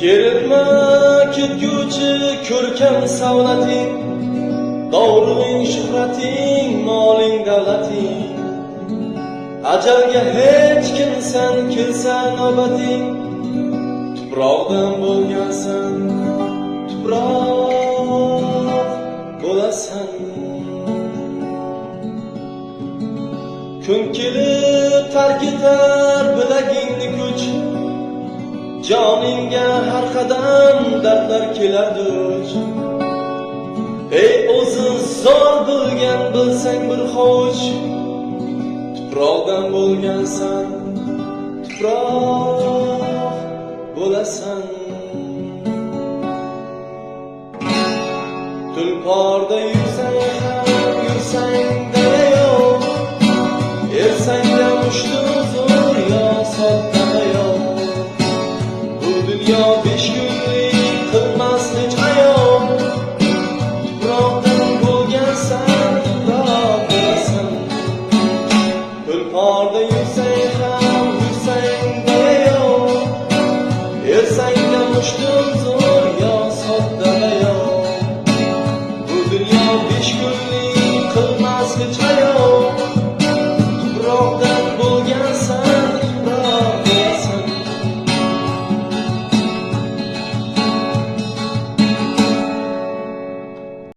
Kerilma ketguvchi ko'rkam savlating, dovruing shuhrating, moling davlating. Ajalga hech kimsan, kelsa navbating, tuproqdan bo'lgansan, tuproq bo'lasan. Kun kelib tark etar bilagingni kuch, joningga har qadam dardlar kelar duch. Ey o'zi zor bo'lgan bilsang bir hovuch, tuproqdan bo'lgansan, tuproq bo'lasan. Tulporda yursang